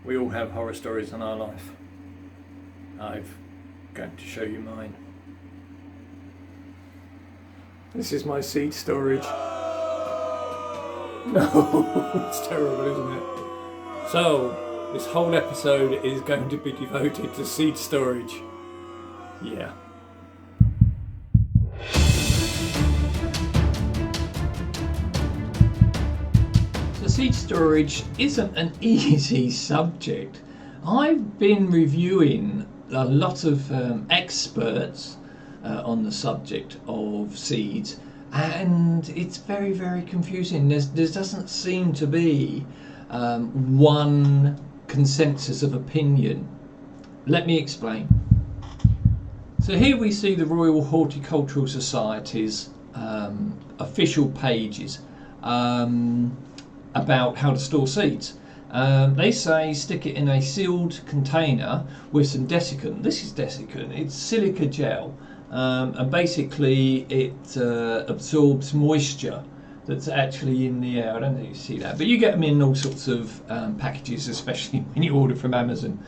We all have horror stories in our life. I'm going to show you mine. This is my seed storage. No, it's terrible, isn't it? So, this whole episode is going to be devoted to seed storage. Yeah. So seed storage isn't an easy subject. I've been reviewing a lot of experts on the subject of seeds, and it's very, very confusing. There doesn't seem to be one consensus of opinion. Let me explain. So here we see the Royal Horticultural Society's official pages about how to store seeds. They say stick it in a sealed container with some desiccant. This is desiccant, it's silica gel, and basically it absorbs moisture that's actually in the air. I don't think you see that, but you get them in all sorts of packages, especially when you order from Amazon.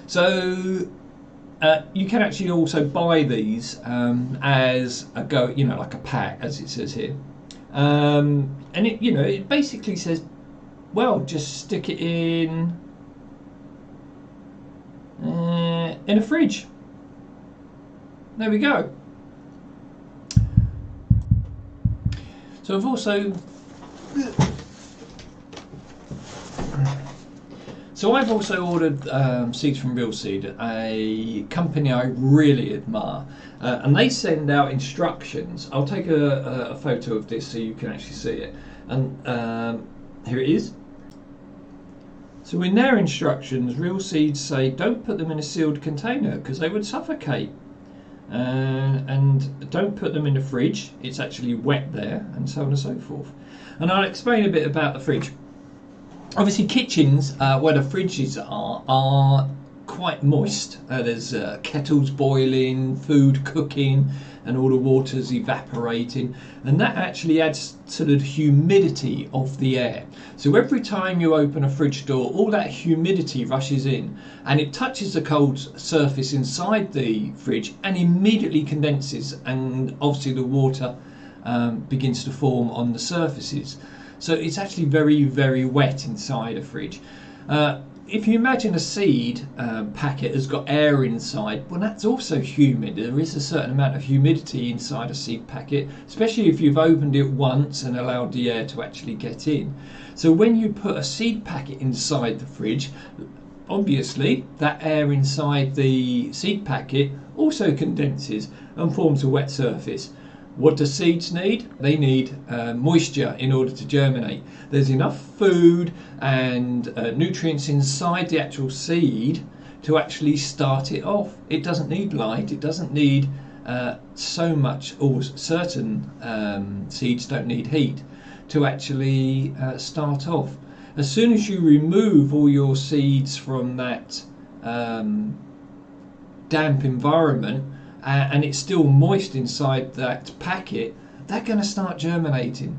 So you can actually also buy these as a like a pack, as it says here, and it basically says, well, just stick it in a fridge. There we go. So I've also ordered seeds from Real Seed, a company I really admire, and they send out instructions. I'll take a photo of this so you can actually see it, and here it is. So in their instructions, Real Seeds say don't put them in a sealed container because they would suffocate, and don't put them in the fridge, it's actually wet there, and so on and so forth. And I'll explain a bit about the fridge. Obviously kitchens where the fridges are quite moist. There's kettles boiling, food cooking, and all the water's evaporating, and that actually adds to the humidity of the air. So every time you open a fridge door, all that humidity rushes in and it touches the cold surface inside the fridge and immediately condenses, and obviously the water begins to form on the surfaces. So it's actually very, very wet inside a fridge. If you imagine a seed packet has got air inside, well, that's also humid. There is a certain amount of humidity inside a seed packet, especially if you've opened it once and allowed the air to actually get in. So when you put a seed packet inside the fridge, obviously that air inside the seed packet also condenses and forms a wet surface. What do seeds need? They need moisture in order to germinate. There's enough food and nutrients inside the actual seed to actually start it off. It doesn't need light, it doesn't need so much, or certain seeds don't need heat to actually start off. As soon as you remove all your seeds from that damp environment, and it's still moist inside that packet, they're going to start germinating.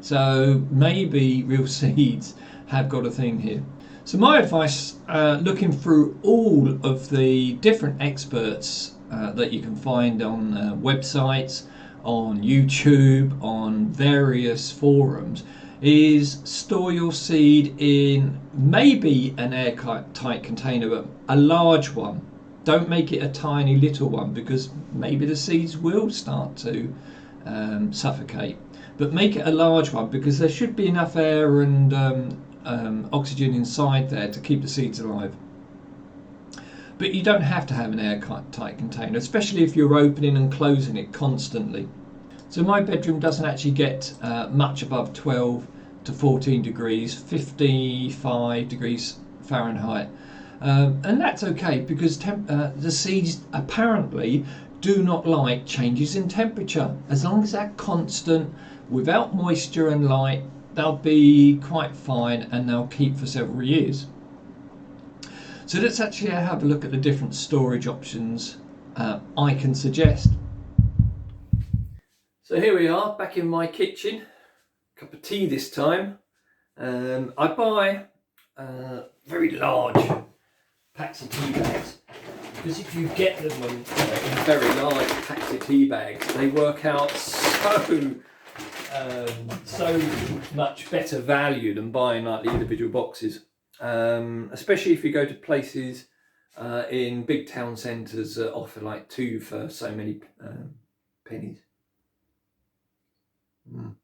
So maybe Real Seeds have got a thing here. So my advice, looking through all of the different experts that you can find on websites, on YouTube, on various forums, is store your seed in maybe an airtight container, but a large one. Don't make it a tiny little one, because maybe the seeds will start to suffocate. But make it a large one, because there should be enough air and oxygen inside there to keep the seeds alive. But you don't have to have an airtight container, especially if you're opening and closing it constantly. So my bedroom doesn't actually get much above 12 to 14 degrees, 55 degrees Fahrenheit. And that's okay, because the seeds apparently do not like changes in temperature. As long as they're constant, without moisture and light, they'll be quite fine and they'll keep for several years. So let's actually have a look at the different storage options I can suggest. So here we are, back in my kitchen. Cup of tea this time. I buy very large packs of tea bags, because if you get them in very large packs of tea bags, they work out so much better value than buying like the individual boxes, especially if you go to places in big town centres that offer like 2 for so many pennies. You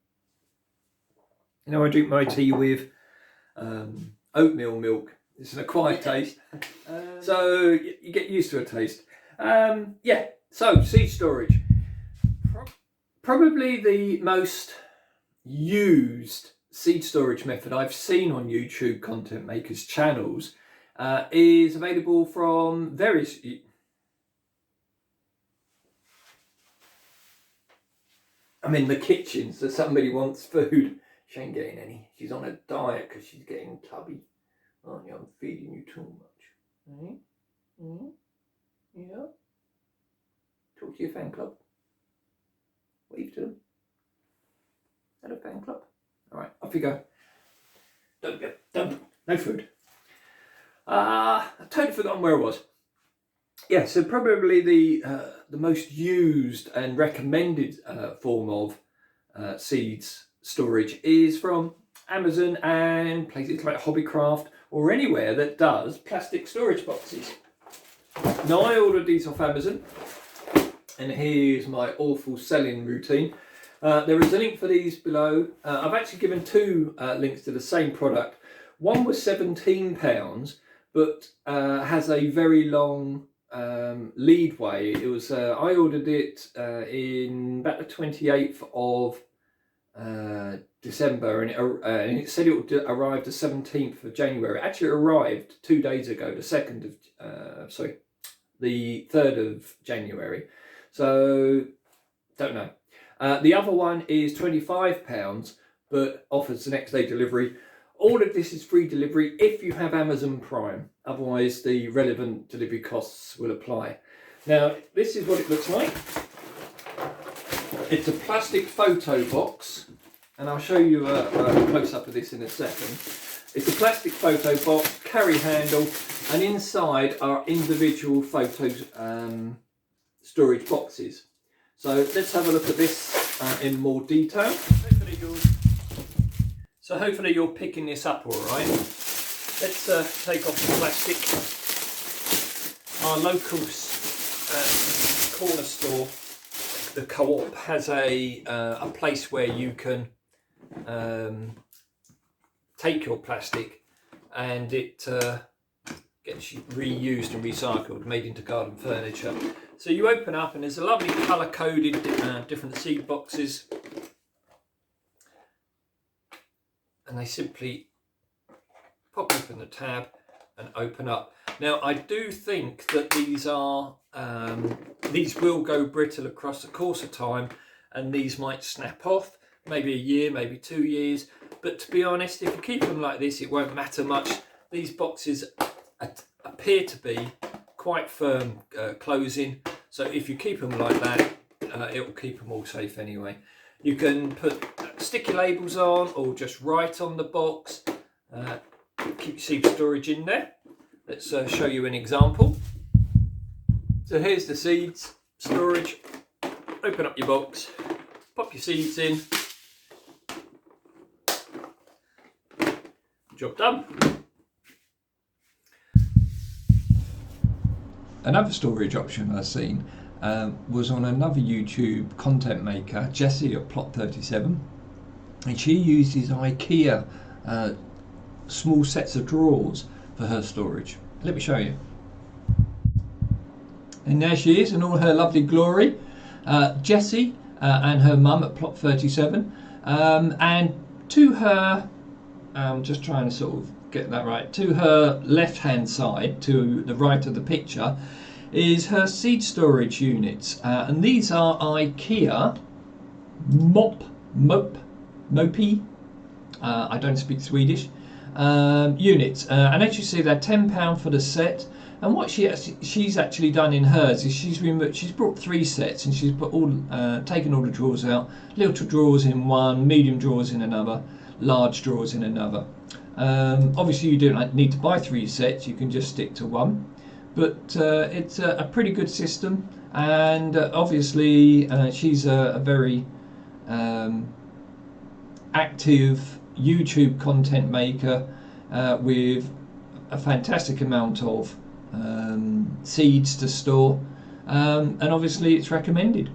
know, I drink my tea with oatmeal milk. It's an acquired taste, so you get used to a taste. Yeah, so seed storage. Probably the most used seed storage method I've seen on YouTube content makers channels is available from various... I'm in the kitchen, so somebody wants food. She ain't getting any. She's on a diet because she's getting tubby. Aren't you? I'm feeding you too much. Yeah. Talk to your fan club. Wave to them. Hello, fan club. All right, off you go. Don't. No food. I totally forgotten where I was. Yeah, so probably the most used and recommended form of seeds storage is from Amazon and places like Hobbycraft or anywhere that does plastic storage boxes. Now, I ordered these off Amazon, and here's my awful selling routine. There is a link for these below. I've actually given 2 links to the same product. One was £17, but has a very long lead way. It was I ordered it in about the 28th of December, and it said it would arrive the 17th of January. It actually arrived 2 days ago, the 3rd of January. So don't know. The other one is £25, but offers the next day delivery. All of this is free delivery if you have Amazon Prime. Otherwise, the relevant delivery costs will apply. Now, this is what it looks like. It's a plastic photo box, and I'll show you a close-up of this in a second. It's a plastic photo box, carry handle, and inside are individual photo storage boxes. So let's have a look at this in more detail. Hopefully you're picking this up all right. Let's take off the plastic. Our local corner store, the Co-op, has a place where you can take your plastic and it gets reused and recycled, made into garden furniture. So you open up and there's a lovely colour-coded different seed boxes, and they simply pop open the tab and open up. Now, I do think that these will go brittle across the course of time, and these might snap off, maybe a year, maybe 2 years. But to be honest, if you keep them like this, it won't matter much. These boxes appear to be quite firm closing, so if you keep them like that, it will keep them all safe anyway. You can put sticky labels on or just write on the box. Keep your seed storage in there. Let's show you an example. So here's the seeds storage. Open up your box, pop your seeds in. Job done. Another storage option I've seen was on another YouTube content maker, Jessie at Plot 37, and she uses Ikea small sets of drawers for her storage. Let me show you. And there she is in all her lovely glory, Jessie and her mum at Plot 37, and to her, just trying to sort of get that right, to her left hand side, to the right of the picture, is her seed storage units, and these are Ikea Moppe, I don't speak Swedish, units, and as you see, they're £10 for the set. And what she's actually done in hers is she's brought 3 sets, and she's put taken all the drawers out, little drawers in one, medium drawers in another, large drawers in another. Obviously, you don't need to buy 3 sets. You can just stick to one. But it's a pretty good system, and obviously she's a very active YouTube content maker with a fantastic amount of seeds to store, and obviously it's recommended.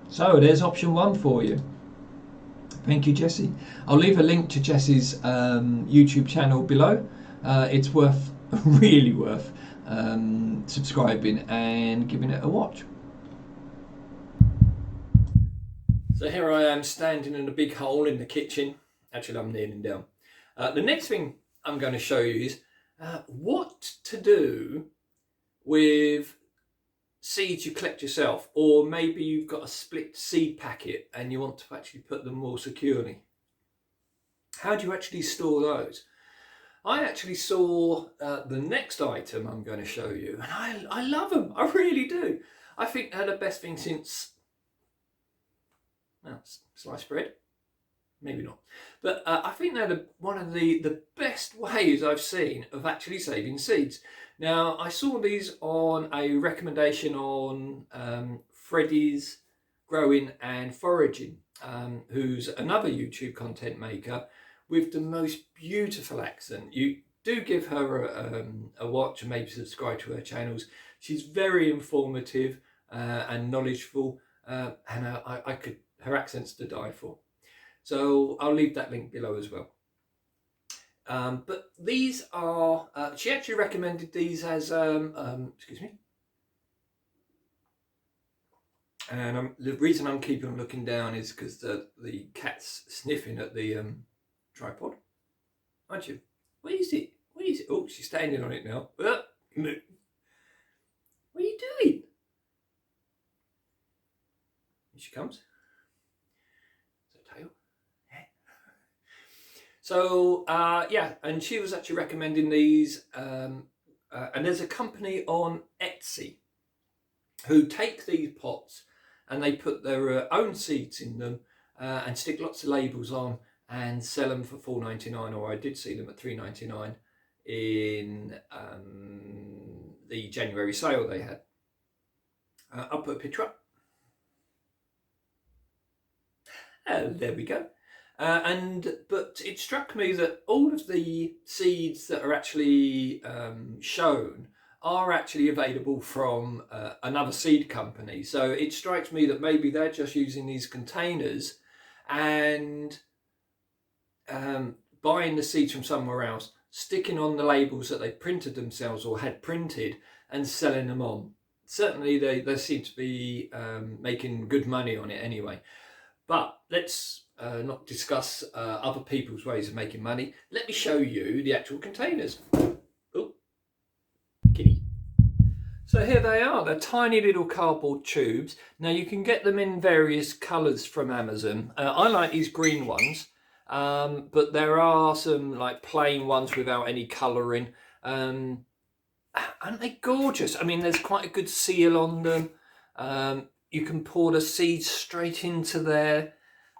So there's option 1 for you. Thank you, Jessie. I'll leave a link to Jessie's YouTube channel below. It's really worth subscribing and giving it a watch. So here I am standing in a big hole in the kitchen. Actually, I'm kneeling down. The next thing I'm going to show you is what to do with seeds you collect yourself, or maybe you've got a split seed packet and you want to actually put them more securely. How do you actually store those? I actually saw the next item I'm going to show you, and I love them. I really do. I think they're the best thing since, well, sliced bread. Maybe not. But I think they're one of the best ways I've seen of actually saving seeds. Now, I saw these on a recommendation on Freddie's Growing and Foraging, who's another YouTube content maker with the most beautiful accent. You do give her a watch and maybe subscribe to her channels. She's very informative and knowledgeable, and her accent's to die for. So I'll leave that link below as well. But these are, she actually recommended these as, excuse me. And the reason I'm keeping looking down is because the cat's sniffing at the tripod. Aren't you? What is it? What is it? Oh, she's standing on it now. What are you doing? Here she comes. So yeah, and she was actually recommending these, and there's a company on Etsy who take these pots and they put their own seeds in them and stick lots of labels on and sell them for $4.99, or I did see them at $3.99 in the January sale they had. I'll put a picture up. There we go. But it struck me that all of the seeds that are actually shown are actually available from another seed company. So it strikes me that maybe they're just using these containers and buying the seeds from somewhere else, sticking on the labels that they printed themselves or had printed and selling them on. Certainly they seem to be making good money on it anyway. But let's not discuss other people's ways of making money. Let me show you the actual containers. Oh, kitty. So here they are. They're tiny little cardboard tubes. Now you can get them in various colours from Amazon. I like these green ones, but there are some like plain ones without any colouring. Aren't they gorgeous? I mean, there's quite a good seal on them. You can pour the seeds straight into there.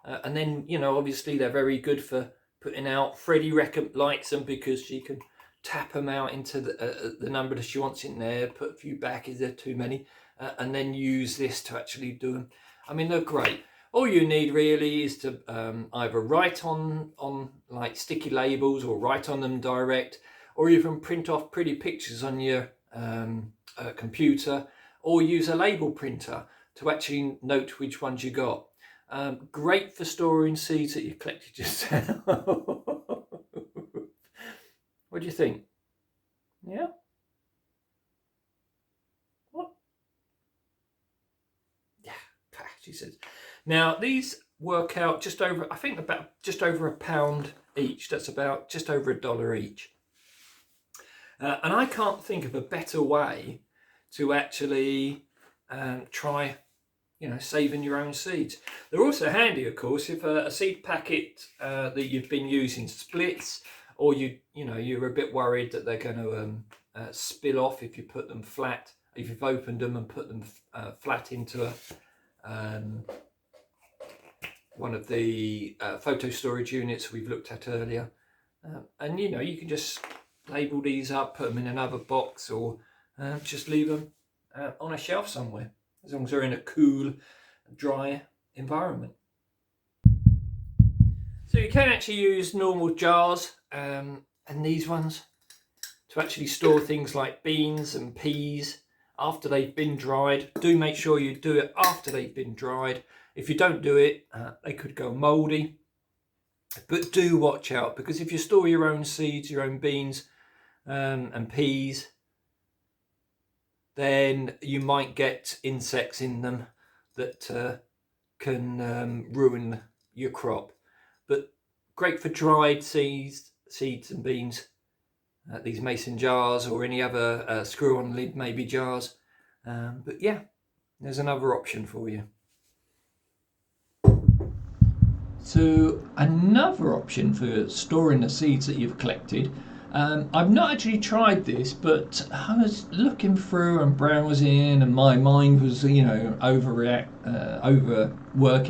And then, you know, obviously they're very good for putting out. Freddie likes them because she can tap them out into the number that she wants in there, put a few back if there are too many, and then use this to actually do them. I mean, they're great. All you need really is to either write on like sticky labels or write on them direct, or even print off pretty pictures on your computer, or use a label printer to actually note which ones you got. Great for storing seeds that you collected yourself. What do you think? Yeah? What? Yeah, she says. Now, these work out just over, I think about just over £1 each. That's about just over $1 each. And I can't think of a better way to actually try, you know, saving your own seeds. They're also handy, of course, if a seed packet that you've been using splits, or you're a bit worried that they're going to spill off if you put them flat. If you've opened them and put them flat into one of the photo storage units we've looked at earlier, And you know, you can just label these up, put them in another box, or just leave them on a shelf somewhere, as long as they're in a cool, dry environment. So you can actually use normal jars and these ones to actually store things like beans and peas after they've been dried. Do make sure you do it after they've been dried. If you don't do it, they could go mouldy. But do watch out, because if you store your own seeds, your own beans and peas, then you might get insects in them that can ruin your crop. But great for dried seeds and beans. These mason jars or any other screw-on lid maybe jars. But yeah, there's another option for you. So another option for storing the seeds that you've collected. I've not actually tried this, but I was looking through and browsing, and my mind was, you know, overworking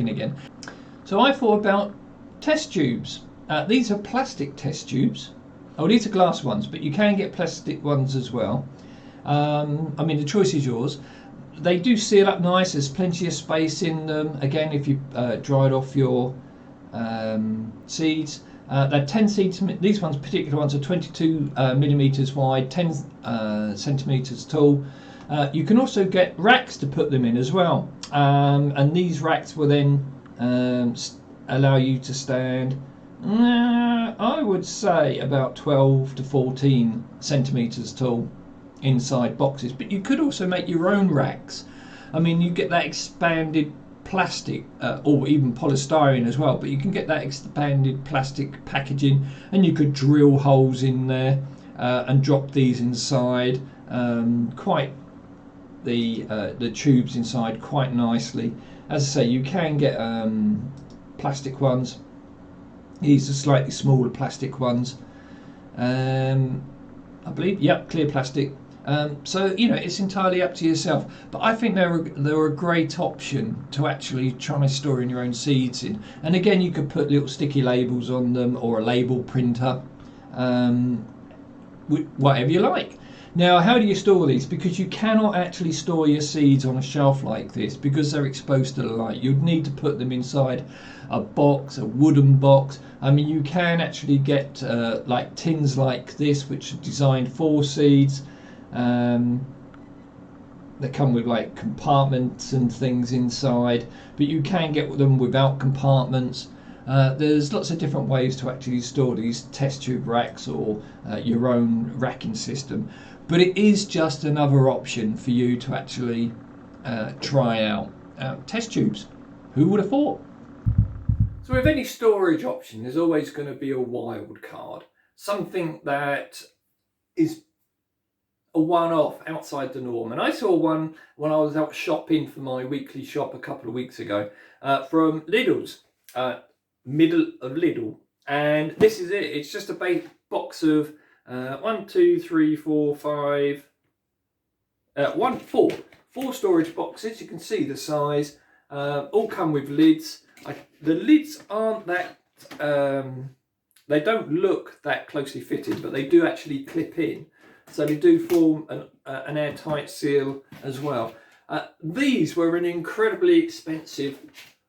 again. So I thought about test tubes. These are plastic test tubes. Oh, these are glass ones, but you can get plastic ones as well. I mean, the choice is yours. They do seal up nice. There's plenty of space in them. Again, if you dried off your seeds. They're 10 centimeters. These ones, particular ones, are 22 millimeters wide, 10 centimeters tall. You can also get racks to put them in as well, and these racks will then allow you to stand, I would say, about 12 to 14 centimeters tall inside boxes. But you could also make your own racks. I mean, you get that expanded plastic or even polystyrene as well, but you can get that expanded plastic packaging, and you could drill holes in there and drop these inside quite the tubes inside quite nicely. As I say, you can get plastic ones. These are slightly smaller plastic ones, I believe. Yep, clear plastic. So you know, it's entirely up to yourself, but I think they're a great option to actually try storing your own seeds in. And again, you could put little sticky labels on them or a label printer, whatever you like. Now, how do you store these? Because you cannot actually store your seeds on a shelf like this because they're exposed to the light. You'd need to put them inside a box, a wooden box. I mean, you can actually get like tins like this, which are designed for seeds. They come with like compartments and things inside, but you can get them without compartments. There's lots of different ways to actually store these test tube racks or your own racking system, but it is just another option for you to actually try out. Test tubes, who would have thought? So with any storage option, there's always going to be a wild card, something that is a one-off outside the norm. And I saw one when I was out shopping for my weekly shop a couple of weeks ago from Lidl's, middle of Lidl. And this is it. It's just a big box of 4 storage boxes. You can see the size. All come with lids. The lids aren't that they don't look that closely fitted, but they do actually clip in. So they do form an airtight seal as well. These were an incredibly expensive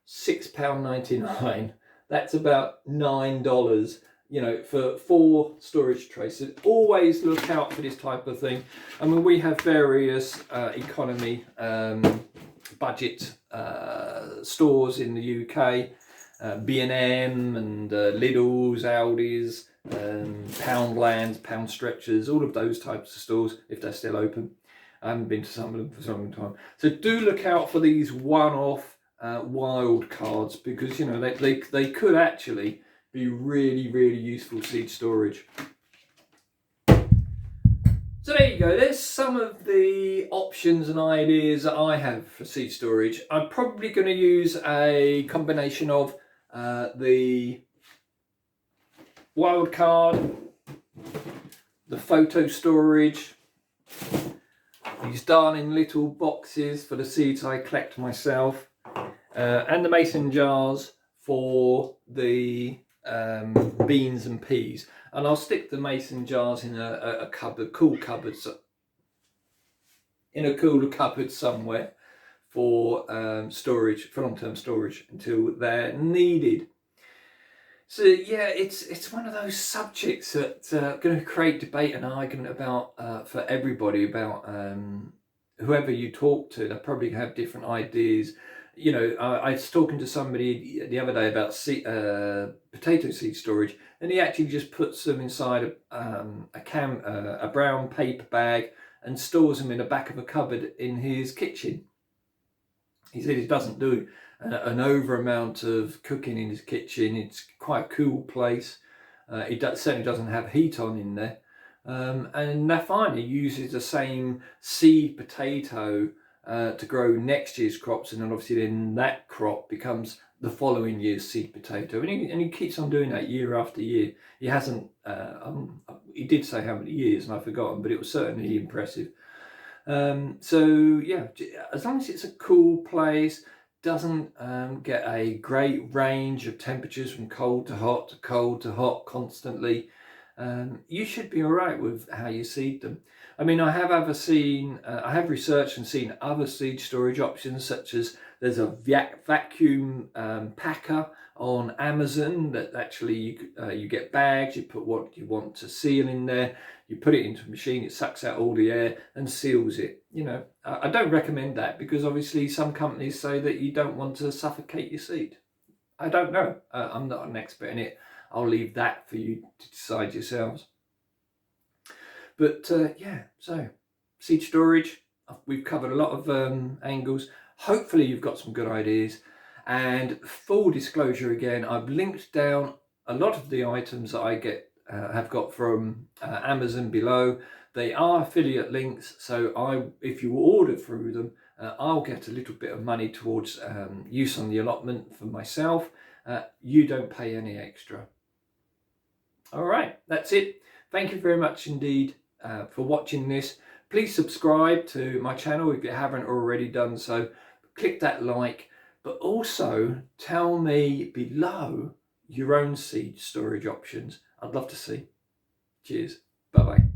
£6.99. That's about $9, you know, for 4 storage trays. So always look out for this type of thing. I mean, we have various economy budget stores in the UK, B&M and Lidl's, Aldi's, Poundlands, Pound Stretchers, all of those types of stores, if they're still open. I haven't been to some of them for some time. So do look out for these one-off wild cards, because you know they could actually be really, really useful seed storage. So there you go, there's some of the options and ideas that I have for seed storage. I'm probably going to use a combination of the wild card, the photo storage, these darling little boxes for the seeds I collect myself, and the mason jars for the beans and peas, and I'll stick the mason jars in a cupboard, cool cupboard, in a cooler cupboard somewhere for storage, for long-term storage until they're needed. So yeah, it's one of those subjects that going to create debate and argument about for everybody, about whoever you talk to. They probably have different ideas. You know, I was talking to somebody the other day about potato seed storage, and he actually just puts them inside a brown paper bag and stores them in the back of a cupboard in his kitchen. He said he doesn't do an over amount of cooking in his kitchen. It's quite a cool place. It certainly doesn't have heat on in there. And they're fine. He uses the same seed potato to grow next year's crops, and then obviously then that crop becomes the following year's seed potato, and he keeps on doing that year after year. He hasn't he did say how many years, and I've forgotten, but it was certainly impressive. So yeah, as long as it's a cool place, doesn't get a great range of temperatures from cold to hot constantly, you should be all right with how you seed them. I mean, I have researched and seen other seed storage options, such as there's a vacuum packer on Amazon that actually you get bags, you put what you want to seal in there, you put it into a machine, it sucks out all the air and seals it. You know, I don't recommend that, because obviously some companies say that you don't want to suffocate your seed. I don't know. I'm not an expert in it. I'll leave that for you to decide yourselves. But yeah, so seed storage, we've covered a lot of angles. Hopefully you've got some good ideas. And full disclosure again, I've linked down a lot of the items that I have got from Amazon below. They are affiliate links, so if you order through them, I'll get a little bit of money towards use on the allotment for myself. You don't pay any extra. All right, that's it. Thank you very much indeed for watching this. Please subscribe to my channel if you haven't already done so. Click that like, but also tell me below your own seed storage options. I'd love to see. Cheers. Bye-bye.